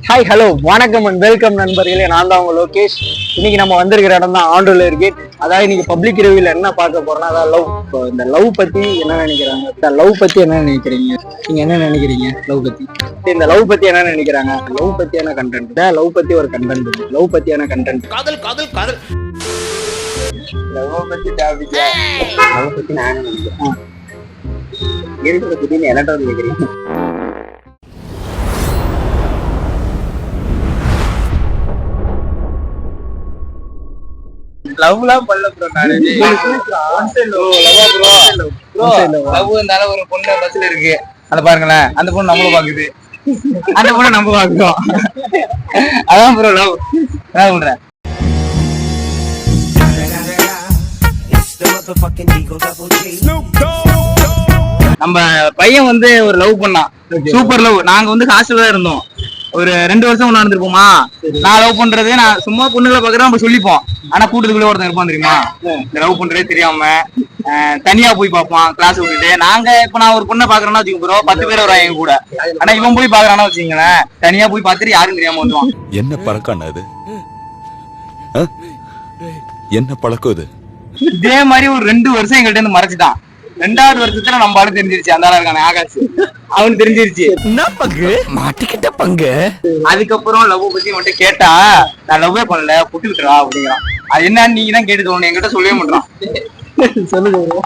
Hi hello வணக்கம் and welcome நண்பர்களே. நான் தான் உங்க லோகேஷ். இன்னைக்கு நம்ம வந்திருக்கிற இடம் தான் ஆண்டூர் கேட். அதாவது இன்னைக்கு பப்ளிக் ரிவ்யூல என்ன பார்க்க போறோம்னா, அதாவது லவ். இந்த லவ் பத்தி என்ன நினைக்கிறாங்க, இந்த லவ் பத்தி என்ன நினைக்கிறீங்க, நீங்க என்ன நினைக்கிறீங்க லவ் பத்தி, இந்த லவ் பத்தி என்ன நினைக்கிறாங்க, லவ் பத்தியான கண்டென்ட், லவ் பத்தி ஒரு கண்டென்ட், லவ் பத்தியான கண்டென்ட், காதல் காதல் காதல் லவ் பத்தி டாபிக், லவ் பத்தி நான் என்ன நினைக்கிறேன், இருக்கிறத பத்தி நீ என்ன நினைக்கிறீங்க. லவ்லாம் பண்ணல ப்ரோ. லவ் இருந்தாலும் ஒரு பொண்ணு பஸ்ல இருக்கு, அத பாருங்களேன், அந்த பொண்ணு நம்மள பாக்குது, அந்த பொண்ணு நம்ம பாக்குறோம். அதான் ப்ரோ லவ். நான் சொல்றேன், நம்ம பையன் வந்து ஒரு லவ் பண்ணான், சூப்பர் லவ். நாங்க வந்து ஹாஸ்டல்ல இருந்தோம், ஒரு 2 வருஷம் ஒண்ணு இருந்திருப்போமா. நான் லவ் பண்றது, நான் சும்மா பொண்ணுகளை பாக்குறேன் நம்ம சொல்லிப்போம், ஆனா கூட்டத்துக்குள்ள ஒருத்தன் இருப்பான் தெரியுமா, இந்த லவ் பண்றதே தெரியாம தனியா போய் பார்ப்பான் கிளாஸ் விட்டுட்டு. நாங்க இப்ப நான் ஒரு பொண்ணை பாக்குறேன்னா வச்சுக்கோ, 10 பேர் வராங்க எங்க கூட, ஆனா இவன் போய் பாக்குறான்னா வச்சுங்களேன், தனியா போய் பார்த்துட்டு யாரும் தெரியாம வந்துவான். என்ன பழக்கம் அது, என்ன பழக்கம் இது? இதே மாதிரி ஒரு 2 வருஷம் எங்கள்கிட்ட இருந்து மறைச்சிட்டான். 2வது வருஷத்துல நம்ம ஆளு தெரிஞ்சிருச்சு, அந்த ஆளா இருக்கானே ஆகாஷ், அவனுக்கு தெரிஞ்சிருச்சு. என்ன பங்கு மாட்டிக்கிட்ட பங்கு. அதுக்கப்புறம் லவ் பத்தி மட்டும் கேட்டா, நான் லவ்வே பண்ணல புட்டு விட்டுறா அப்படிங்கிறான். அது என்னன்னு நீங்க தான் கேட்டு தோணும், என்கிட்ட சொல்லவே மாட்டான். சொல்லுங்க ப்ரோ.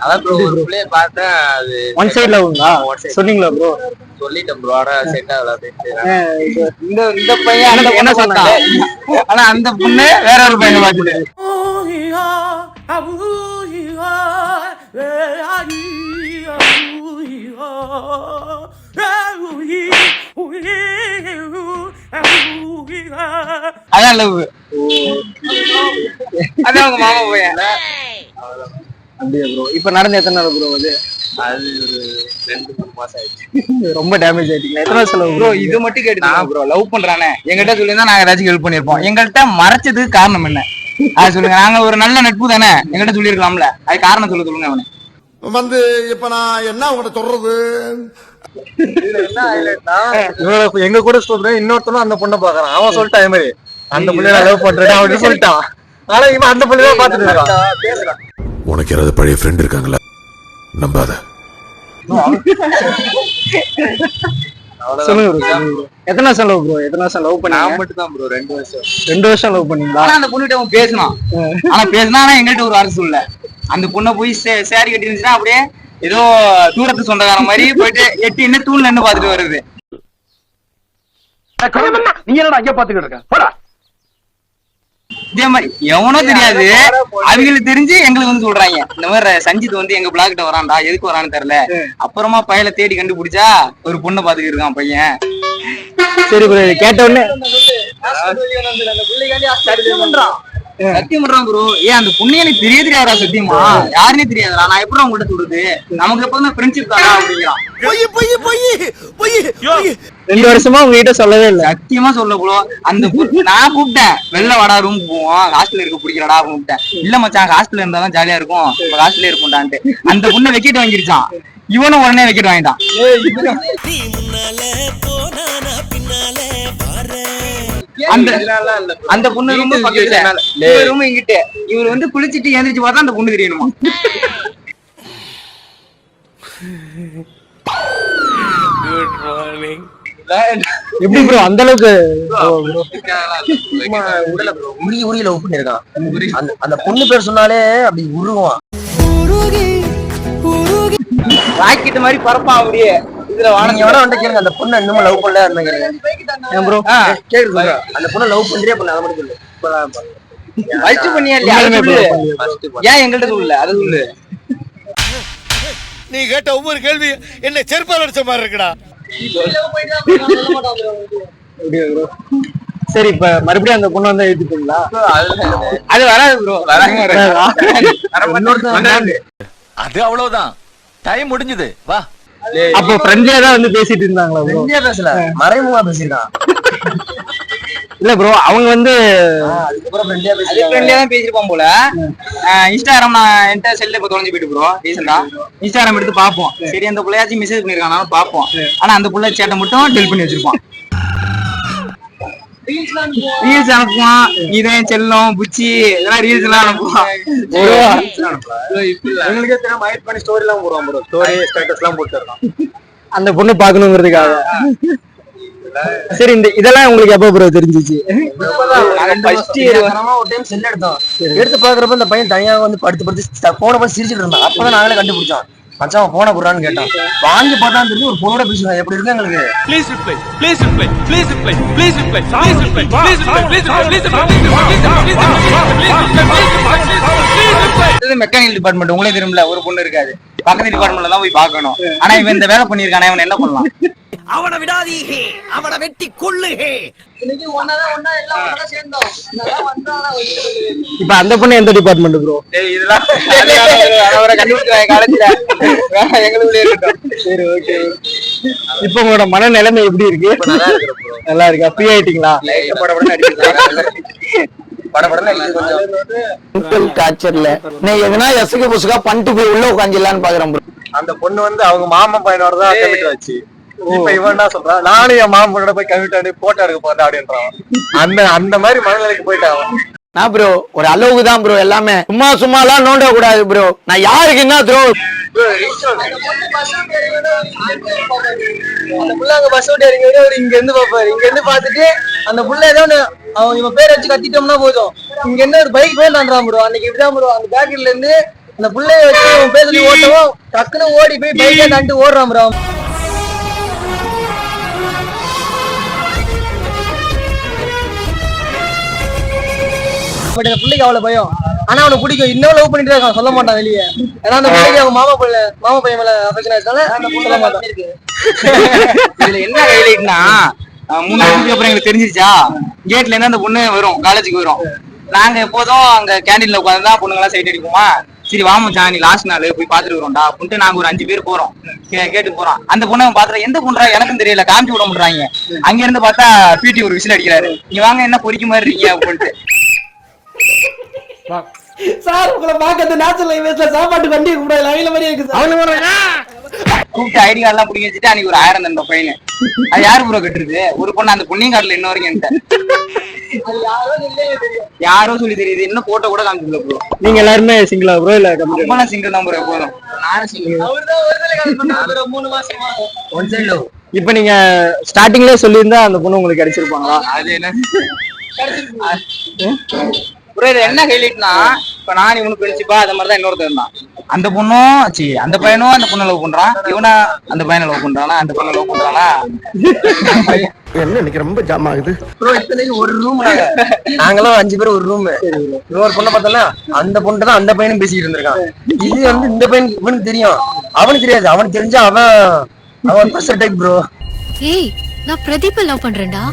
அதான் ப்ரோ, ஒரு பிள்ளைய பார்த்தேன், அது ஒன் சைடு லவ்ங்களா சொன்னீங்களா ப்ரோ? சொல்லிட்டேன் ப்ரோ, ஆனா செட் ஆகல. இந்த பையன் என்ன சொன்னான், ஆனா அந்த பொண்ணு வேற ஒரு பையனை பார்த்துட்டு. அதான் லவ். அதான் அவங்க மாமா பையன். அப்படியே ப்ரோ. இப்ப நடந்த எத்தனை நாள் ப்ரோ அது? அது ஒரு 2-3 மாசம் ஆயிடுச்சு. ரொம்ப டேமேஜ் ஆயிட்டீங்களா? எத்தனை வருஷம் ப்ரோ இது மட்டும் கேட்டு ப்ரோ, லவ் பண்றானே எங்கிட்ட சொல்லியிருந்தா நாங்க ஏதாச்சும் ஹெல்ப் பண்ணிருப்போம். எங்கள்கிட்ட மறைச்சதுக்கு காரணம் என்ன அது சொல்லுங்க. நாங்க ஒரு நல்ல நட்பு தானே, எங்கிட்ட சொல்லிருக்கலாம்ல, அது காரணம் சொல்லுங்க. அவனு வந்து இப்ப நான் என்ன உங்கள்கிட்ட சொல்றது, எங்க கூட சொல்றேன், இன்னொருத்தனும் அந்த பொண்ணை பாக்குறான். அவன் சொல்லிட்டான் அதே மாதிரி, அந்த பொண்ணை லவ் பண்றேன் அப்படின்னு சொல்லிட்டான். ஆனா இவன் அந்த பொண்ணு பாத்துட்டு இருக்கான். உனக்கு யாராவது பழைய ஃப்ரெண்ட் இருக்காங்களா? நம்பாத. சொல்லுங்க ப்ரோ. எத்தனை வருஷம் லவ் ப்ரோ? எத்தனை வருஷம் லவ் பண்ணி? நான் மட்டும் தான் ப்ரோ 2 வருஷம். 2 வருஷம் லவ் பண்ணீங்களா? ஆனா அந்த பொண்ணுகிட்ட அவன் பேசினான், ஆனா எங்கள்கிட்ட ஒரு அரசு இல்ல. அந்த பொண்ணை போய் சேரி கட்டி இருந்துச்சுன்னா அப்படியே ஏதோ தூரத்து சொந்தக்கார மாதிரி போயிட்டு எட்டி என்ன தூண்ல என்ன பாத்துட்டு வருது. நீ என்ன அங்கே பாத்துக்கிட்டு இருக்க? இதே மாதிரி எவனோ தெரியாது, அவங்களுக்கு தெரிஞ்சு எங்களுக்கு வந்து சொல்றாங்க, இந்த மாதிரி சஞ்சித் வந்து எங்க பிளாக் கிட்ட வரான்டா, எதுக்கு வரான்னு தெரியல. அப்புறமா பையல தேடி கண்டுபிடிச்சா ஒரு பொண்ணை பாத்துக்கிட்டு இருக்கான் பையன். சரி ப்ரோ, கேட்ட உடனே சத்தியம் பண்றான் ப்ரோ. ஏன் அந்த பொண்ணு எனக்கு தெரியாதா? சத்தியமா யாருன்னே தெரியாதா? நான் எப்படி உங்கள்கிட்ட சொல்றது, நமக்கு எப்பவுமே ஃப்ரெண்ட்ஷிப் தானா அப்படிங்கிறான். 2 வருஷமா உங்ககிட்ட சொல்லவே இல்லை? சத்தியமா சொல்ல ப்ரோ. அந்த நான் கூப்பிட்டேன், வெளில வாடா ரூமுக்கு போவோம், ஹாஸ்டல்ல இருக்க பிடிக்கிறடா கூப்பிட்டேன். இல்ல மச்சான் ஹாஸ்டல்ல இருந்தாதான் ஜாலியா இருக்கும், ஹாஸ்டல்ல இருக்கும்டான்ட்டு அந்த பொண்ணை வெக்கெட் வாங்கிருச்சான். இவனும் உடனே வெக்கெட் வாங்கிட்டான். அந்த பொண்ணு ரொம்ப பக்கத்துல, ரொம்ப இங்கிட்ட. இவர் வந்து குளிச்சுட்டு எழுந்திரிச்சு பார்த்தா அந்த பொண்ணு தெரியணுமா. Good morning. எப்படி ப்ரோ அந்த அளவுக்கு உடல ப்ரோ உருகி லவ் பண்ணிருக்கான். அந்த பொண்ணு பேர் சொன்னாலே அப்படி உருவான், ராக்கெட் மாதிரி பறப்பான் அப்படியே. இதுல வாங்க எவனா வந்து கேளுங்க, அந்த பொண்ணு இன்னும் லவ் பண்ணல ப்ரோ. கேளுங்க, அந்த பொண்ணு லவ் பண்றியா பண்ண, அதை மட்டும் சொல்லு. ஃபர்ஸ்ட் பண்ணியா இல்லையா ஏன் எங்கள்கிட்ட சொல்லல, அதை சொல்லு. நீ கேட்ட ஒவ்வொரு கேள்வி என்ன செருப்பால் அடிச்ச மாதிரி இருக்குடா. சரி, இப்ப மறுபடியும் அந்த பொண்ணு வந்து எழுதிட்டீங்களா? அது வராது ப்ரோ, அது அவ்வளவுதான், டைம் முடிஞ்சது, வா. அப்போ ஃப்ரெண்ட்லியா தான் வந்து பேசிட்டு இருந்தாங்களா? ஃப்ரெண்ட்லியா பேசல, மறைமுகமா பேசிட்டான். இல்ல ப்ரோ, அவங்க வந்து அதுக்கப்புறம் ஃப்ரெண்ட்லியா தான் பேசிருப்பான் போல. இன்ஸ்டாகிராம் நான் என்கிட்ட செல்ல இப்ப தொலைஞ்சு போயிட்டு ப்ரோ. ரீசெண்டா இன்ஸ்டாகிராம் எடுத்து பாப்போம், சரி அந்த பிள்ளையாச்சும் மெசேஜ் பண்ணிருக்காங்க பாப்போம். ஆனா அந்த பிள்ளை சேட்டை மட்டும் டெலிட் பண்ணி வச்சிருப்பான். ரீல்ஸ் அனுப்புவான். இதான் செல்லம் புச்சி இதெல்லாம் ரீல்ஸ் எல்லாம் அனுப்புவான். எங்களுக்கே தெரியாம ஹைட் பண்ணி ஸ்டோரி எல்லாம் போடுவான் ப்ரோ. ஸ்டோரி ஸ்டேட்டஸ் எல்லாம் போட்டுறான். அந்த பொண்ணு பாக்கணுங்கிறதுக்காக. சரி, இதெல்லாம் உங்களுக்கு எப்ப ப்ரோ தெரிஞ்சிச்சு? ஃபர்ஸ்ட் இயர் ஒரு டைம் செல் எடுத்தோம். எடுத்து பாக்குறப்ப இந்த பையன் தனியா வந்து படுத்து போனை பார்த்து சிரிச்சிட்டு இருந்தான். அப்பதான் நாங்களே கண்டுபிடிச்சோம். மச்சான் போனை குடுறான்னு கேட்டான். வாங்கி பார்த்தா தெரிஞ்சு ஒரு பொண்ணோட பேசுவாங்க. எப்படி இருக்கு எங்களுக்கு? Please reply. Please reply. Please reply. Please reply. Please reply. Please reply. Please reply. Please reply. Mechanical department உங்களே திரும்பல ஒரு பொண்ணு இருக்காது. பக்கத்து டிபார்ட்மெண்ட்ல தான் போய் பார்க்கணும். ஆனா இவன் இந்த வேலை பண்ணிருக்கானே, இவன் என்ன பண்ணலாம்? அவனை விடாதீங்க, அவனை வெட்டி கொல்லுங்க. இப்ப அந்த பொண்ணு எந்த டிபார்ட்மெண்ட் ப்ரோ? இதெல்லாம் கண்டுபிடிச்சாங்க காலேஜ்ல. எங்களுக்குள்ளே இருக்கட்டும். சரி, ஓகே. இப்ப உங்களோட மனநிலைமை எப்படி இருக்கு? நல்லா இருக்கா? ஃப்ரீ ஆயிட்டீங்களா? டார்ச்சர்ல நான் எதனா எசகு புசுகா பண்ணிட்டு போய் உள்ள உட்காந்துலான்னு பாக்குறேன் ப்ரோ. அந்த பொண்ணு வந்து அவங்க மாமா பையனோட தான் கமிட் ஆச்சு. இப்ப இவன் என்ன சொல்றான், நானும் என் மாமனோட போய் கமிட் ஆகி போட்டோ எடுக்க போறேன் அப்படின்றான். அந்த மாதிரி மனநிலைக்கு போயிட்டான். நான் ப்ரோ ஒரு அளவுக்கு தான் ப்ரோ எல்லாமே. சும்மா எல்லாம் நோண்ட கூடாது ப்ரோ. நான் யாருக்கு என்ன த்ரோ அந்த புள்ள அங்க பஸ் விட்டு இறங்கி அவரு இங்க இருந்து பாப்பாரு. இங்க இருந்து பாத்துட்டு அந்த புள்ள ஏதோ அவன் இவன் பேர் வச்சு கத்திட்டோம்னா போதும். இங்க இருந்து ஒரு பைக் போயிட்டான் ப்ரோ. அன்னைக்கு இப்படிதான் ப்ரோ. அந்த பேக்கெட்ல இருந்து அந்த புள்ளைய வச்சு அவன் பேர் சொல்லி ஓட்டவும் டக்குன்னு ஓடி போய் பைக்கை தாண்டி ஓடுறான் ப்ரோ. பட் அந்த பிள்ளைக்கு அவ்வளவு பயம். ஆனா அவனை பிடிக்கும். இன்னும் லவ் பண்ணிட்டு இருக்கான், சொல்ல மாட்டான் வெளியே. ஏன்னா அந்த பிள்ளைக்கு அவங்க மாமா பையன் மேல அஃபெக்ஷன் ஆயிடுச்சால சொல்ல மாட்டான். இதுல என்ன ஹைலைட்னா, 3 வருஷத்துக்கு அப்புறம் எங்களுக்கு தெரிஞ்சிருச்சா, கேட்ல இருந்து அந்த பொண்ணு வரும், காலேஜுக்கு வரும். நாங்க எப்போதும் அங்க கேண்டீன்ல உட்காந்து தான் பொண்ணுங்களாம் சைட் அடிப்போமா. சரி வாமச்சா நீ லாஸ்ட் நாள் போய் பாத்துட்டு வரோம்டா அப்படின்ட்டு நாங்க ஒரு 5 பேர் போறோம். கேட்டு போறோம். அந்த பொண்ணை பாத்துற எந்த பொண்ணா எனக்கும் தெரியல, காமிச்சு விட முடியாங்க. அங்க இருந்து பார்த்தா பிடி ஒரு விசில் அடிக்கிறாரு. நீ வாங்க என்ன பொறிக்க மாதிரி இருக்கீங்க அப்படின்ட்டு. சார் உங்களை பாக்கிறது நேச்சுரல் லைவ்ல சாப்பாட்டு வண்டி கூட லைவ்ல மாதிரி இருக்கு சார். அவனு வராங்க கூப்பிட்டு ஐடி கார்டு எல்லாம் பிடிங்க வச்சுட்டு அன்னைக்கு ஒரு 1000 தந்த பையனு. அது யாரு ப்ரோ கட்டுறது? ஒரு பொண்ணு அந்த பொண்ணையும் காட்டல இன்ன வரைக்கும் என்கிட்ட. யாரோ சொல்லி தெரியுது. இன்னும் போட்டோ கூட காமிக்கல ப்ரோ. நீங்க எல்லாருமே சிங்கிளா ப்ரோ இல்ல கம்ப்ளீட்? நான் சிங்கிள் தான் ப்ரோ எப்போதும். நானும் சிங்கிள். அவர்தான் ஒருதலை கால் பண்ணாரு 3 மாசமா ஒன் சைடு லவ். இப்ப நீங்க ஸ்டார்டிங்லயே சொல்லியிருந்தா அந்த பொண்ணு உங்களுக்கு கிடைச்சிருப்பாங்களா? அது என்ன ப்ரோ இது என்ன ஹைலைட்னா, இப்ப நான் இவனுக்கு பிரிச்சுப்பா அது மாதிரிதான் இன்னொருத்தர் இருந்தான். அந்த பொண்ணும் அந்த பையனும் அந்த பொண்ணை லவ் பண்றான். இவனா அந்த பையனை லவ் பண்றானா, அந்த பொண்ணை லவ் பண்றானா? என்ன இன்னைக்கு ரொம்ப ஜாம் ஆகுது ப்ரோ. இத்தனைக்கு ஒரு ரூம் நாங்களும் 5 பேர் ஒரு ரூம். இன்னொரு பொண்ணை பார்த்தால அந்த பொண்ணு தான் அந்த பையனும் பேசிட்டு இருந்திருக்கான். இது வந்து இந்த பையன் இவனுக்கு தெரியும், அவனுக்கு தெரியாது. அவனுக்கு தெரிஞ்சா அவன் பர்சன் டைப் ப்ரோ. ஏய் நான் பிரதீப் லவ் பண்றேன்டா.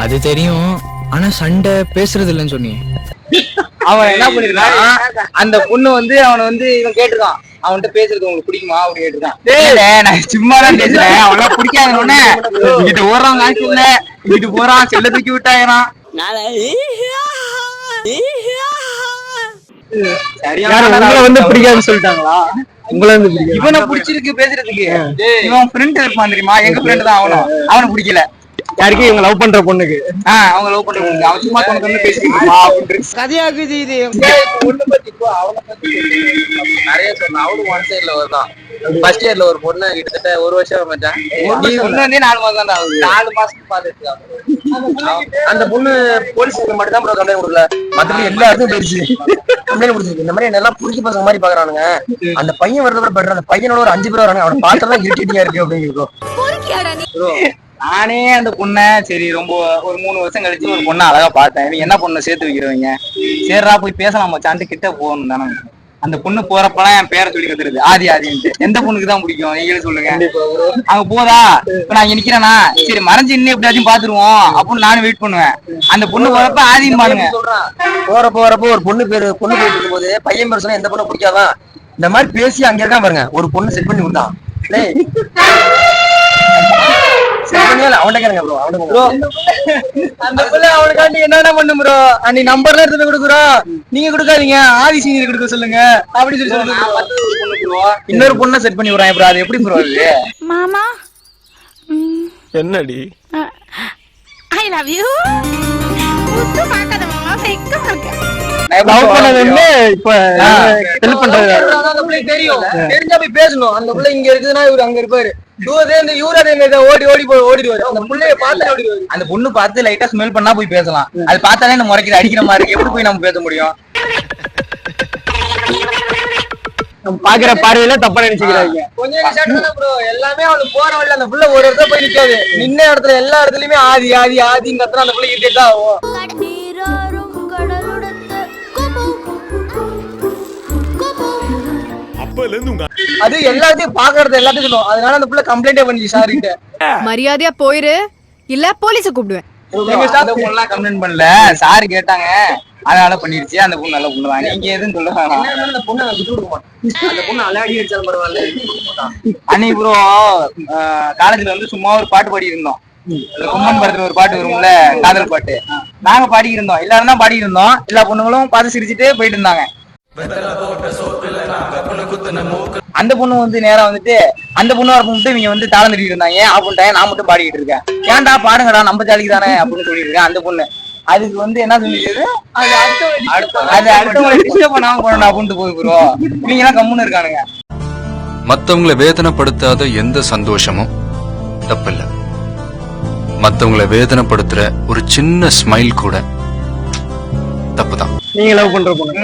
அது தெரியும், ஆனா சண்டை பேசுறது இல்லைன்னு சொன்னீங்க. அவன் என்ன பண்ணிருக்கான், அந்த பொண்ணு வந்து அவனை வந்து இவன் கேட்டிருக்கான், அவன்கிட்ட பேசுறது உங்களுக்கு பிடிக்குமா அப்படி கேட்டிருக்கான். நான் சும்மா தான் பேசுறேன், அவெல்லாம் பிடிக்காதுன்னு இங்கிட்ட ஓடுறான், காசு இல்ல இங்கிட்டு போறான், செல்ல தூக்கி விட்டாயிரான். உங்களை வந்து பிடிக்காதுன்னு சொல்லிட்டாங்களா? உங்களை வந்து பிடிக்கும். இவனை பிடிச்சிருக்கு பேசுறதுக்கு. இவன் ஃப்ரெண்ட் இருப்பான் தெரியுமா, எங்க ஃப்ரெண்ட் தான் அவனும். அவனை பிடிக்கல. யாருக்கு? இவங்க லவ் பண்ற பொண்ணுக்கு. அவங்க லவ் பண்ற பொண்ணுக்கு. அவன் சும்மா தோணுன்னு பேசிக்கிட்டு கதையாக்குது இது. பொண்ணு பத்தி இப்போ அவனை பத்தி நிறைய சொன்னான். அவனும் ஒன் சைட்ல வருதான். ஃபர்ஸ்ட் இயர்ல ஒரு பொண்ணு கிட்டத்தட்ட 1 வருஷம் மச்சான். நீ பொண்ணு வந்து 4 மாசம் தான் ஆகுது. 4 மாசத்துக்கு பாத்துட்டு அந்த பொண்ணு போலீஸ் மட்டும் தான் ப்ரோ கம்ப்ளைண்ட் கொடுக்கல. மத்தபடி எல்லா இடத்தும் போயிடுச்சு கம்ப்ளைண்ட் கொடுத்துருக்கு. இந்த மாதிரி என்னெல்லாம் புரிஞ்சு பசங்க மாதிரி பாக்குறானுங்க. அந்த பையன் வர்றத பண்ற அந்த பையனோட ஒரு 5 பேர் வராங்க. அவனை பார்த்தா இரிட்டேட்டிங்கா இருக்கு அப்படிங்கிறோம். நானே அந்த பொண்ணை சரி ரொம்ப ஒரு 3 வருஷம் கழிச்சு ஒரு பொண்ணை அழகா பார்த்தேன். இவங்க என்ன பொண்ணை சேர்த்து வைக்கிறவங்க, சரிடா போய் பேசலாம் மச்சான்ட்டு கிட்ட போகணும் தானே. அந்த பொண்ணு போறப்பெல்லாம் என் பேரை சொல்லி கத்துருது, ஆதின்ட்டு. எந்த பொண்ணுக்கு தான் பிடிக்கும் நீங்களே சொல்லுங்க. அங்க போதா இப்ப நான் இங்க நிக்கிறேன்னா, சரி மறைஞ்சு இன்னும் எப்படியாச்சும் பாத்துருவோம் அப்படின்னு நானும் வெயிட் பண்ணுவேன். அந்த பொண்ணு போறப்ப ஆதின்னு பாருங்க. போறப்போ ஒரு பொண்ணு போயிட்டு இருக்கும் போது பையன் பேர் சொன்னா எந்த பொண்ணு பிடிக்காதான் இந்த மாதிரி பேசி அங்க இருக்கான் பாருங்க. ஒரு பொண்ணு செட் பண்ணி விட்டான். அவனுக்காண்டி என்ன பண்ணும் ப்ரோ, நீ நம்பர்ல எடுத்து கொடுக்குறோம், நீங்க கொடுக்காதீங்க, ஆதி சீனியர் கொடுக்க சொல்லுங்க அப்படி சொல்லி இன்னொரு பொண்ணை செட் பண்ணி விடுறான். ப்ரோ அது எப்படி ப்ரோ? அது மாமா என்னடி ஐ லவ் யூ முத்து பார்க்காத மாமா வெக்கமா இருக்கு. லவ் பண்ணது வந்து இப்ப ஹெல்ப் பண்றது அந்த பிள்ளைக்கு தெரியும், தெரிஞ்சா போய் பேசணும். அந்த பிள்ளை இங்க இருக்குதுன்னா இவரு அங்க இருப்பாரு. ஓடிடுவாரு. அந்த பிள்ளைய பார்த்து ஓடிடுவாரு. அந்த பொண்ணு பார்த்து லைட்டா ஸ்மெல் பண்ணா போய் பேசலாம். அது பார்த்தாலே இந்த முறைக்கிற அடிக்கிற மாதிரி இருக்கு. எப்படி போய் நம்ம பேச முடியும்? பாக்குற பார்வையில தப்பா நினைச்சுக்கிறாங்க. கொஞ்சம் ப்ரோ எல்லாமே அவனுக்கு போற வழியில அந்த புள்ள ஒரு இடத்துல போய் நிக்காது. நின்ன இடத்துல எல்லா இடத்துலயுமே ஆதி ஆதி ஆதிங்கறத அந்த புள்ள கிட்டே தான் ஆகும். அது எல்லாத்தையும் பாக்குறது எல்லாத்தையும் சொல்லுவோம். அதனால அந்த புள்ள கம்ப்ளைண்டே பண்ணிச்சு சார் கிட்ட. மரியாதையா போயிரு இல்ல போலீஸ கூப்பிடுவேன். அந்த பொண்ணுலாம் கம்ப்ளைண்ட் பண்ணல, சாரு கேட்டாங்க, அதனால பண்ணிருச்சு. அந்த பொண்ணு நல்ல பொண்ணு தான், நீங்க எதுவும் சொல்ல வேணாம். அந்த பொண்ணை விட்டு கொடுக்க மாட்டேன். அந்த பொண்ணு அலாடி அடிச்சாலும் பரவாயில்ல. அன்னைக்கு ப்ரோ காலேஜ்ல வந்து சும்மா ஒரு பாட்டு பாடி இருந்தோம். கொம்மன் படத்துல ஒரு பாட்டு வரும்ல, காதல் பாட்டு. நாங்க பாடி இருந்தோம், எல்லாரும் தான் பாடி இருந்தோம். எல்லா பொண்ணுங்களும் பார்த்து சிரிச்சுட்டு போயிட்டு இருந்தாங்க. அந்த பொண்ணு வந்து நேரா வந்துட்டு அந்த பொண்ணு வரப்போ இவங்க வந்து தாளம் தட்டிட்டு இருந்தாங்க. ஆஃப் பண்ணிட்டாங்க, நான் மட்டும் பாடிக்கிட்டு இருக்கேன். ஏன்டா பாடுங்கடா, நம்ம ஜாலிக்கு தானே அப்படின்னு சொல்லிட்டு இருக்கேன். அந்த பொண்ணு அதுக்கு வந்து என்ன சொல்லிடுது, அது அடுத்தவங்களை டிஸ்டர்ப் பண்ணாம போறோம் அப்படின்ட்டு போய் ப்ரோ. இவங்க எல்லாம் கம்முன்னு இருக்கானுங்க. மத்தவங்களை வேதனைப்படுத்தாத எந்த சந்தோஷமும் தப்பில்ல. மத்தவங்களை வேதனைப்படுத்துற ஒரு சின்ன ஸ்மைல் கூட தப்புதான். நீங்க லவ் பண்ற பொண்ணு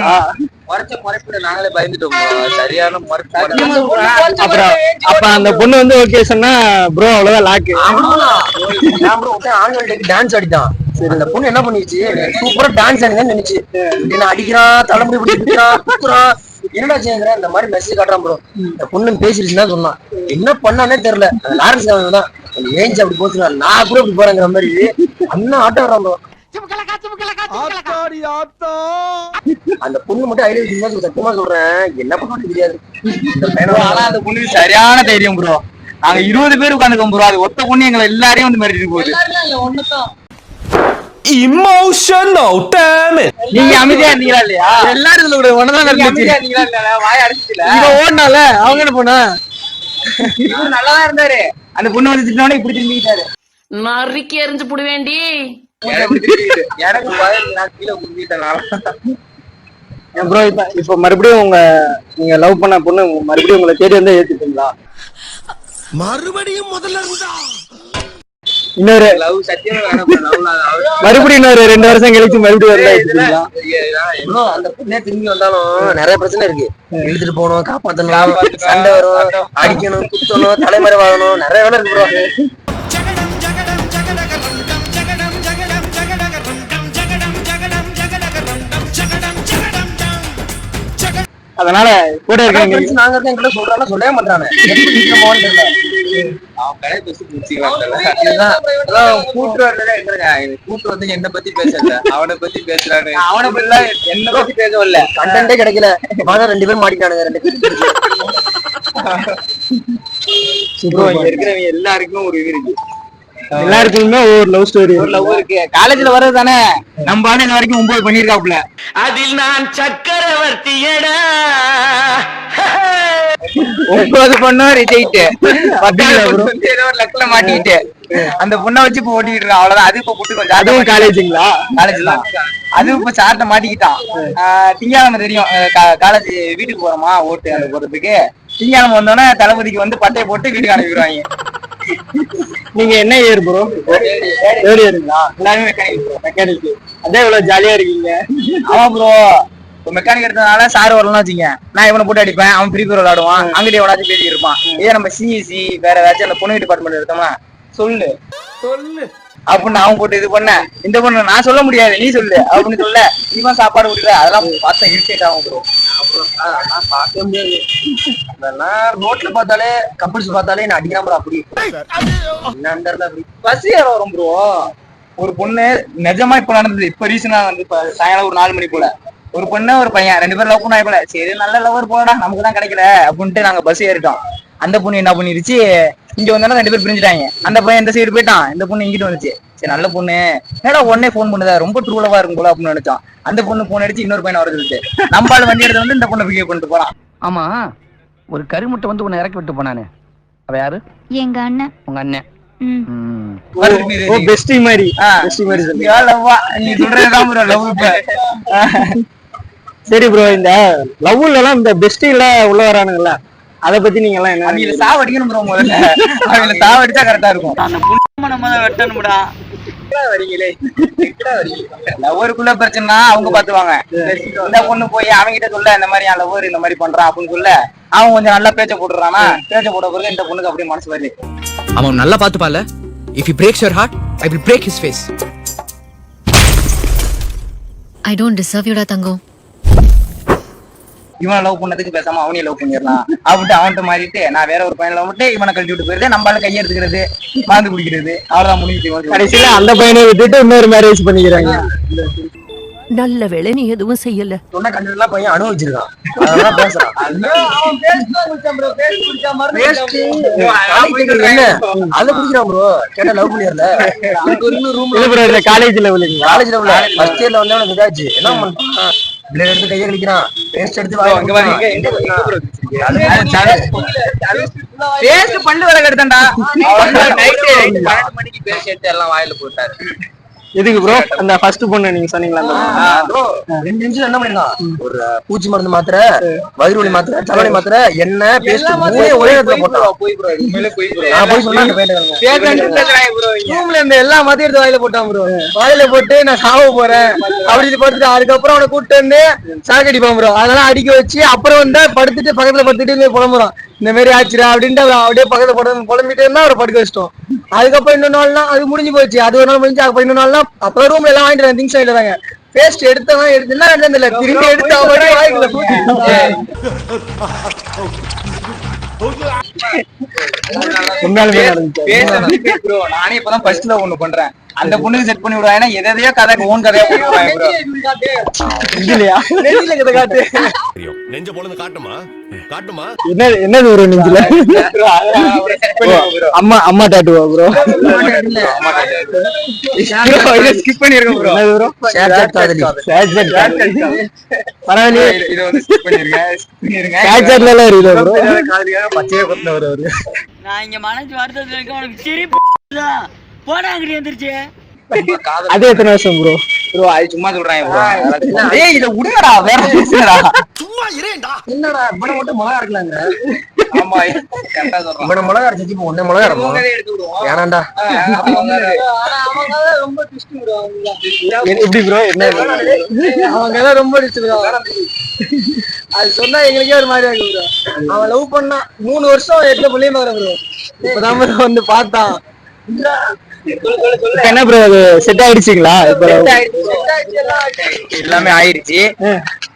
குறைப்பிட நாங்களே பயந்துட்டோம். சரியான அப்புறம் அப்ப அந்த பொண்ணு வந்து ஓகே சொன்னா ப்ரோ அவ்வளவுதான் லாக்கு. Online dance ஆடிட்டான். சரி அந்த பொண்ணு என்ன பண்ணிச்சு, சூப்பரா டான்ஸ் ஆடிதான் நினைச்சு என்ன அடிக்கிறான், தலைமுடி பிடிக்கிறான். என்னடா செய்யுங்கிற இந்த மாதிரி மெசேஜ் காட்டுறான் ப்ரோ. இந்த பொண்ணு பேசிருச்சுன்னா சொன்னான். என்ன பண்ணானே தெரியல. லாரன்ஸ் தான் ஏஞ்சி அப்படி போச்சுனா நான் கூட இப்படி போறேங்கிற மாதிரி அண்ணன் ஆட்டம் வரான் ப்ரோ. அந்த பொண்ணு மட்டும் ஐடியா சத்தியமா சொல்றேன், என்ன பண்ண தெரியாது. ஆனா அந்த பொண்ணுக்கு சரியான தைரியம் ப்ரோ. நாங்க 20 பேர் உட்காந்துக்கோம் ப்ரோ. அது ஒத்த பொண்ணு எங்களை எல்லாரையும் வந்து மிரட்டிட்டு போகுது. Emotional damage. நீங்க அமைதியா இருந்தீங்களா இல்லையா? எல்லாரும் இதுல ஒரு ஒன்னதான் அமைதியா இருந்தீங்களா இல்லையா? வாய அடிச்சுல இவ ஓடுனால அவங்க என்ன பண்ணா நல்லாதான் இருந்தாரு. அந்த பொண்ணு வந்து திட்டினோட இப்படி திரும்பிக்கிட்டாரு. நறுக்கி எரிஞ்சு புடி வேண்டி எனக்கு பயம், நான் கீழே கும்பிட்டேன். ப்ரோ இப்ப மறுபடியும் நீங்க லவ் பண்ண பொண்ணு மறுபடியும் உங்களை தேடி வந்து ஏத்துட்டீங்களா? மறுபடியும் முதல்ல இருந்தா இன்னொரு லவ் சத்தியமா வேணாம். மறுபடியும் இன்னொரு 2 வருஷம் கழிச்சு மறுபடியும் வந்தா ஏத்துட்டீங்களா? அந்த பொண்ணே திரும்பி வந்தாலும் நிறைய பிரச்சனை இருக்கு. இழுத்துட்டு போகணும், காப்பாத்தணும், சண்டை வரும், அடிக்கணும், குத்தணும், தலைமறை வாங்கணும், நிறைய வேலை இருக்கு ப்ரோ. அதனால கூட இருக்காங்க நாங்க தான் என்கிட்ட சொல்றாங்க, சொல்லவே மாட்டானே. கூட்டு வந்து என்ன பத்தி பேசல, அவனை பத்தி பேசுறானு. அவனை பத்தி என்ன பத்தி பேசவில்ல. கண்டென்ட்டே கிடைக்கல. 2 பேரும் மாட்டிட்டானுங்க. 2 பேரும் இருக்கிறவங்க எல்லாருக்குமே ஒரு இது இருக்கு. எல்லாருக்குமே ஒரு லவ் ஸ்டோரி, ஒரு லவ் இருக்கு. காலேஜ்ல வர்றது தானே. நம்ம ஆளு இது வரைக்கும் 9 பண்ணிருக்காப்ல. அதில் நான் சக்கரவர்த்தியடா. 9 பொண்ணும் ரிஜெக்ட். ஏதோ ஒரு லக்ல மாட்டிக்கிட்டு அந்த பொண்ணை வச்சு இப்ப ஓட்டிட்டு இருக்கான். அவ்வளவுதான். அது இப்ப போட்டு கொஞ்சம் அதுவும் காலேஜுங்களா? காலேஜ் தான். அதுவும் இப்ப சார்ட்ட மாட்டிக்கிட்டான். திங்கக்கிழமை தெரியும் காலேஜ் வீட்டுக்கு போறோமா ஓட்டு அந்த போறதுக்கு. திங்கக்கிழமை வந்தோடனே தளபதிக்கு வந்து பட்டையை போட்டு வீட்டுக்கு அனுப்பிடுவாங்க. நீங்க என்ன இயர் ப்ரோ? தேர்ட் இயருங்களா? எல்லாருமே மெக்கானிக் ப்ரோ. மெக்கானிக். அதே இவ்வளவு ஜாலியா இருக்கீங்க. ஆமா ப்ரோ. இப்போ மெக்கானிக் எடுத்ததுனால சார் வரலாம் வச்சுங்க, நான் இவனை போட்டு அடிப்பேன், அவன் ஃப்ரீ ஃபயர் விளையாடுவான், அங்கிட்ட எவனாச்சும் பேசி இருப்பான். இதே நம்ம சிஎஸ்சி வேற ஏதாச்சும் அந்த பொண்ணு டிபார்ட்மெண்ட் எடுத்தோம்னா சொல்லு அப்படின்னு அவன் போட்டு இது பண்ண, இந்த பொண்ணு நான் சொல்ல முடியாது நீ சொல்லு அப்படின்னு சொல்ல, இவன் சாப்பாடு கொடுக்குற அதெல்லாம் பார்த்தா இரிட்டேட் ஆகும் ப்ரோ. பார்க்க முடியாது. அதெல்லாம் ரோட்ல பார்த்தாலே கப்பிள்ஸ் பார்த்தாலே நான் அடிக்கிறான் ப்ரோ. அப்படி அப்படி பஸ் ஏற வரும் ப்ரோ. ஒரு பொண்ணு நிஜமா இப்ப நடந்தது. இப்ப ரீசனா வந்து சாயங்காலம் ஒரு 4 மணி போல ஒரு பொண்ணு ஒரு பையன் 2 பேரும் லவ் பண்ண போல. சரி நல்ல லவர் போடா, நமக்கு தான் கிடைக்கல அப்படின்ட்டு நாங்க பஸ் ஏறிட்டோம். அந்த பொண்ணு என்ன பண்ணிருச்சு, இங்க வந்தாலும் 2 பேர் பிரிஞ்சுட்டாங்க. அந்த பையன் இந்த சைடு போயிட்டான், இந்த பொண்ணு இங்கிட்டு வந்துச்சு. சரி நல்ல பொண்ணு ஏடா உடனே போன் பண்ணுதா, ரொம்ப ட்ரூலவா இருக்கும் போல அப்படின்னு நினைச்சோம். அந்த பொண்ணு போன் அடிச்சு இன்னொரு பையனை வர சொல்லிட்டு நம்மளால வண்டி எடுத்து வந்து இந்த பொண்ணை பிகேவ் பண்ணிட்டு போறான். ஆமா, ஒரு கருமுட்டை வந்து உன்னை இறக்கி விட்டு போனானே, அவ யாரு? எங்க அண்ணன். உங்க அண்ணன் ஓ பெஸ்டி மாதிரி பெஸ்டி மாதிரி சொல்லுங்க. நீ சொல்றதுதான் ப்ரோ லவ். இப்ப சரி ப்ரோ, இந்த லவ்ல எல்லாம் இந்த பெஸ்டில உள்ள வரானுங்கல்ல, அத பத்தி நீங்க எல்லாம் என்ன அவங்கள சாவடிக்கணும் ப்ரோ. முதல்ல அவங்கள சாவடிச்சா கரெக்டா இருக்கும். அந்த புண்ண நம்ம வெட்டணும்டா. லவ்வருக்குள்ள பிரச்சனைனா அவங்க பாத்துவாங்க. இந்த பொண்ணு போய் அவங்கிட்ட சொல்ல இந்த மாதிரி என் லவ்வர் இந்த மாதிரி பண்றான் அப்படின்னு சொல்ல அவன் கொஞ்சம் நல்லா பேச்ச போட்டுறானா. பேச்ச போட்ட பிறகு இந்த பொண்ணுக்கு அப்படியே மனசு வருது. அவன் நல்லா பாத்துப்பால. If he breaks your heart, I will break his face. I don't deserve you, தங்கம். இவனை லவ் பண்ணதுக்கு பேசாம அவனையும் லவ் பண்ணிடலாம் அப்படின்ட்டு அவன்கிட்ட மாறிட்டு நான் வேற ஒரு பையனை லவ் பண்ணிட்டு இவனை கழட்டி விட்டு போயிருது. நம்மளால கையெடுத்துக்கிறது, மாந்து குடிக்கிறது, அவ்வளவுதான் முடிஞ்சு. கடைசியில அந்த பையனை விட்டுட்டு இன்னொரு மேரேஜ் பண்ணிக்கிறாங்க. நல்ல வேளை நீ எதுவும் செய்யல. சொன்ன கண்டெல்லாம் பையன் அனுபவிச்சிருக்கான். அதெல்லாம் பேசுறான். என்ன அதை குடிக்கிறான் ப்ரோ. கேட்டா லவ் பண்ணிடல. காலேஜ் லெவலுங்க. காலேஜ் லெவல்ல ஃபர்ஸ்ட் இயர்ல வந்து அவனுக்கு இதாச்சு. என்ன பண்றான், பிளேட் எடுத்து கையை கழிக்கிறான், பேஸ்ட் எடுத்து பல்லு விலை கெடுத்தான்டா. 12 மணிக்கு பேஸ்ட் எடுத்து எல்லாம் வாயில போட்டாரு. எதுக்கு ப்ரோ? அந்த ஃபர்ஸ்ட் பொண்ணு நீங்க சொன்னீங்களா? ப்ரோ 2 நிமிஷம் என்ன பண்ணிருக்கான், ஒரு பூச்சி மருந்து மாத்திரை, வயிறு வலி மாத்திரை, தலைவலி மாத்திரை, எண்ணெய், பேஸ்ட் ஒரே இடத்துல போட்டான். போய் ப்ரோ நான் போய் சொன்னா ரூம்ல இருந்த எல்லா மாத்திரை எடுத்து வாயில போட்டான் ப்ரோ. வாயில போட்டு நான் சாவ போறேன் அப்படின்னு படுத்துட்டு அதுக்கப்புறம் அவனை கூப்பிட்டு வந்து சாக்கு அடிப்பான் ப்ரோ. அதெல்லாம் அடிக்க வச்சு அப்புறம் வந்து படுத்துட்டு பக்கத்துல படுத்துட்டு புலம்புறான், இந்த மாதிரி ஆச்சுரா அப்படின்ட்டு அப்படியே பக்கத்துல புலம்பிட்டு இருந்தா அவரை படுக்க வச்சிட்டோம். அதுக்கப்புறம் இன்னொரு நாள்னா அது முடிஞ்சு போச்சு. அது ஒரு நாள் முடிஞ்சு அப்புறம் இன்னொரு நாள்னா அப்புறம் ரூம்ல எல்லாம் வாங்கிட்டு திங்ஸ் வாங்கிட்டு வராங்க. பேஸ்ட் எடுத்தவன் எடுத்துனா திரும்பி எடுத்து நானே இப்பதான் ஃபர்ஸ்ட்ல ஒண்ணு பண்றேன். அந்த பொண்ணுக்கு செட் பண்ணி விடுவாங்க. எதையோ கதை ஓன் கதையா காட்டு நெஞ்ச பொழுது காட்டுமா காட்டுமா என்னது ஒரு நெஞ்சில அம்மா டாட்டுவா ப்ரோ? ஸ்கிப் பண்ணிருக்கேன் ப்ரோ. பரவாயில்லையே, இதை வந்து ஸ்கிப் பண்ணிருக்கேன். பச்சையா கொண்டவர் அவரு. நான் இங்க மனசு வருத்தத்துல இருக்க உனக்கு சிரிப்பு போடா அங்கிட்டு வந்துருச்சு. அது எத்தனை வருஷம் ப்ரோ? ப்ரோ அது சும்மா சொல்றேன் ப்ரோ. ஏய் இத உடுங்கடா, வேற பேசுங்கடா. சும்மா இரேண்டா. என்னடா இவன மட்டும் மிளகா இருக்கலாங்க. ஆமா கரெக்ட்டா சொல்றேன். இவன மிளகா அரைச்சு இப்போ ஒண்ணே மிளகா இருக்கும். எடுத்து விடுவோம். வேணாம்டா. அவங்க ரொம்ப ட்விஸ்ட் ப்ரோ. எப்படி ப்ரோ? என்ன அவங்க எல்லாம் ரொம்ப ட்விஸ்ட் ப்ரோ. அது சொன்னா எங்களுக்கே ஒரு மாதிரி ஆகும் ப்ரோ. அவன் லவ் பண்ணா 3 வருஷம் 8 புள்ளையும் பாரு ப்ரோ. இப்பதான் ப்ரோ வந்து பார்த்தான். என்ன ப்ரோ அது செட் ஆயிடுச்சுங்களா? எல்லாமே ஆயிடுச்சு.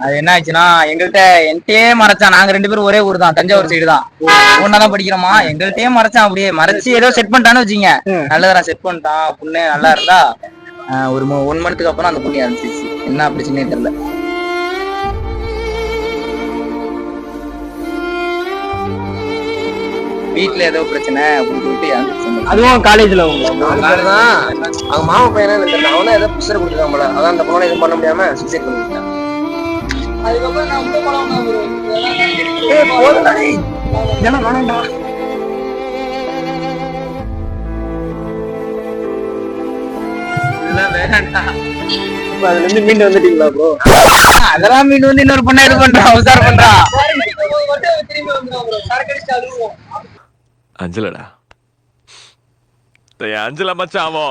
அது என்ன ஆச்சுன்னா என்கிட்டயே மறைச்சான். நாங்க 2 பேரும் ஒரே ஊர் தான், தஞ்சாவூர் சைடு தான், ஒன்னாதான் படிக்கிறோமா. எங்கள்கிட்டயே மறைச்சான். அப்படியே மறைச்சு ஏதோ செட் பண்ணிட்டான்னு வச்சுங்க. நல்லதா செட் பண்ணிட்டான். பொண்ணு நல்லா இருந்தா ஒரு 1 மந்த்துக்கு அப்புறம் அந்த பொண்ணு இறந்துச்சு. என்ன பிரச்சனையே தெரியல. வீட்டுல ஏதோ பிரச்சனை அப்படின்னு சொல்லிட்டு இறந்துச்சு. அதுவும் காலேஜ்ல அவங்க மாமா பையனா தெரியல. அவனா ஏதோ பிசர் கொடுத்துருக்கான் போல. அதான் அந்த பொண்ணை எதுவும் பண்ண முடியாம சூசைட் பண்ணிட்டான். அதுக்கப்புறம் நான் உள்ள போலாம் ப்ரோ. ஏய் போடா டேய். இதெல்லாம் வேணாம்டா. இதெல்லாம் வேணாம்டா. அதுல இருந்து மீண்டு வந்துட்டீங்களா ப்ரோ? அதெல்லாம் மீண்டு வந்து இன்னொரு பொண்ணை இது பண்றான், உசார் பண்றான். அஞ்சலடா அஞ்சல மச்சாமோ.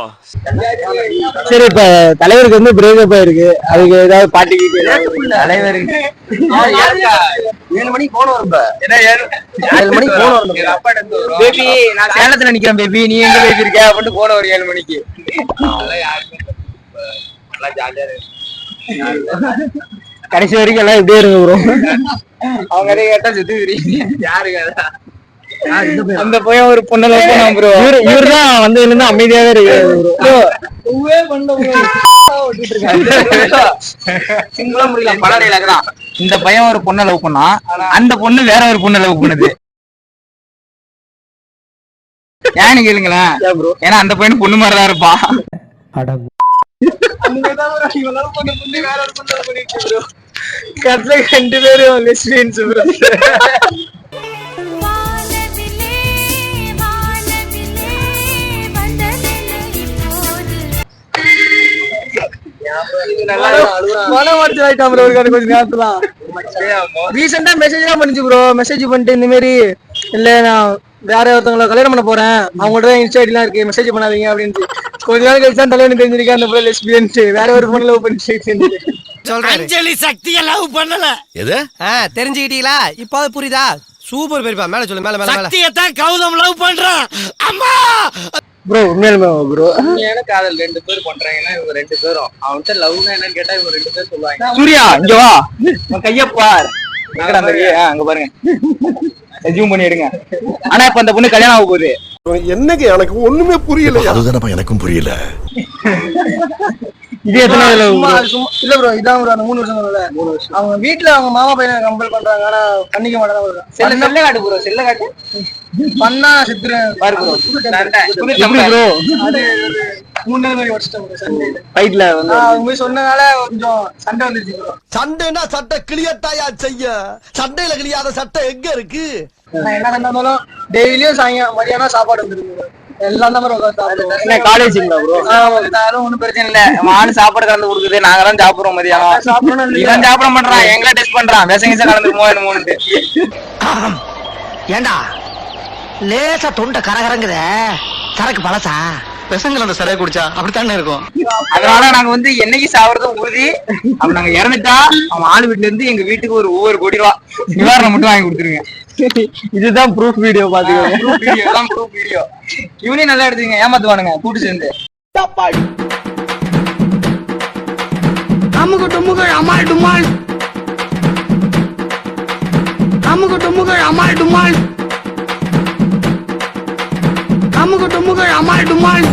சரி, இப்ப தலைவருக்கு வந்து பிரேக்கப் ஆயிருக்கு. அதுக்கு ஏதாவது பாட்டிக்கு தலைவருக்கு 7 மணிக்கு போன் வரும். 7 மணிக்கு போன் வரும். பேபி நான் சேலத்துல நிக்கிறேன் பேபி, நீ எங்க பேபி இருக்க அப்படின்னு போன ஒரு 7 மணிக்கு. கடைசி வரைக்கும் எல்லாம் இப்படியே இருங்க ப்ரோ. அவங்க அதே கேட்டா சுத்தி யாருக்கு அந்த பையன் ஒரு பொண்ணு லவ் பண்ணான் ப்ரோ. இவர்தான் வந்ததுல இருந்து அமைதியாவே இருக்காரு ப்ரோ. சிங்கிளா முடியல. பல டைலாக் தான். இந்த பையன் ஒரு பொண்ணை லவ் பண்ணா, அந்த பொண்ணு வேற ஒரு பொண்ணை லவ் பண்ணுது. ஏன்னு கேளுங்களேன். ஏன்னா அந்த பையன் பொண்ணு மாதிரிதான் இருப்பான். கடைசில 2 பேரும் லெஸ்பியன்ஸ் ப்ரோ. மன உடைச்சல் ஆயிட்டான் ப்ரோ கொஞ்சம் நேரத்துல. ரீசெண்டா மெசேஜ் எல்லாம் பண்ணிச்சு ப்ரோ. மெசேஜ் பண்ணிட்டு இந்த மாதிரி இல்ல நான் வேற ஒருத்தவங்களை கல்யாணம் பண்ண போறேன், அவங்கள்ட்ட தான் இன்ஸ்டா ஐடிலாம் இருக்கு, மெசேஜ் பண்ணாதீங்க அப்படின்னு. கொஞ்ச நாள் கழிச்சு தான் தலைவனு தெரிஞ்சிருக்கேன் அந்த ப்ரோ லெஸ்பியன்ட்டு. வேற ஒரு பொண்ணு லவ் பண்ணி அஞ்சலி சக்திய லவ் பண்ணல. எது தெரிஞ்சுக்கிட்டீங்களா? இப்போ புரியுதா? சூப்பர் பெரியப்பா, மேல சொல்லு, மேல மேல மேல. சக்திய தான் கௌதம் லவ் பண்றான். அம்மா ப்ரோ உண்மையிலுமே ப்ரோ காதல் 2 பேர் பண்றாங்கன்னா இவங்க 2 பேரும் அவன்கிட்ட லவ்னா என்னன்னு கேட்டா இவங்க 2 பேர் சொல்லுவாங்க. சூர்யா இங்க வா. உன் கைய பார். எங்கடா அந்த கை? அங்க பாருங்க. ஜூம் பண்ணி எடுங்க. ஆனா இப்ப அந்த பொண்ணு கல்யாணம் ஆக போகுது. என்னங்க எனக்கு ஒண்ணுமே புரியல. அதுதானப்பா எனக்கும் புரியல. இது எத்தனை இல்ல ப்ரோ இதான் ஒரு 3 வருஷம். அவங்க வீட்டுல அவங்க மாமா பையனை கம்பல் பண்றாங்க, ஆனா பண்ணிக்க மாட்டாங்க. செல்ல காட்டு ப்ரோ, செல்ல காட்டு பண்ணா செத்துறேன் பாரு ப்ரோ. ப்ரோ அது ஒரு 3 நாள் மாதிரி வச்சிட்டேன் ப்ரோ. சண்டே ஃபைட்ல வந்து அவங்க போய் சொன்னனால கொஞ்சம் சண்டை வந்துருச்சு ப்ரோ. சண்டைனா சட்டை கிளியட்டாயா செய்ய, சண்டையில கிளியாத சட்டை எங்க இருக்கு? நான் என்ன இருந்தாலும் டெய்லியும் சாயங்காலம் மதியானம் சாப்பாடு வந்துருக்கு. எல்லாம் தான் ப்ரோ சாப்பிடுவோம். காலேஜ்ங்களா ப்ரோ? ஒன்னும் பிரச்சனை இல்ல. ஆளு சாப்பாடு கலந்து கொடுக்குது, நாங்க தான் சாப்பிடுறோம் மதியானம். சாப்பிடணும் இவன் சாப்பிட மாட்டான், எங்களை டெஸ்ட் பண்றான். விஷம் கலந்துருமோ என்னமோன்ட்டு. ஏண்டா லேசா தொண்டை கரகரங்குத, சரக்கு பழசா? பெசங்கள் அந்த சரியா குடிச்சா அப்படித்தானே இருக்கும். அதனால நாங்க வந்து என்னைக்கு சாப்பிடுறதும் உறுதி. அப்ப நாங்க இறந்துட்டா அவன் ஆளு வீட்டுல இருந்து எங்க வீட்டுக்கு ஒரு 1 கோடி ரூபா நிவாரணம் மட்டும் வாங்கி கொடுத்துருங்க. இதுதான் ப்ரூஃப் வீடியோ பாத்துக்கோங்க. Proof video. இவனையும் நல்லா எடுத்துங்க, ஏமாத்துவானுங்க கூட்டு சேர்ந்து. அமுகு டுமுகு அமால் டுமால், அமுகு டுமுகு அமால் டுமால், அமுகு டுமுகு அமால் டுமால்.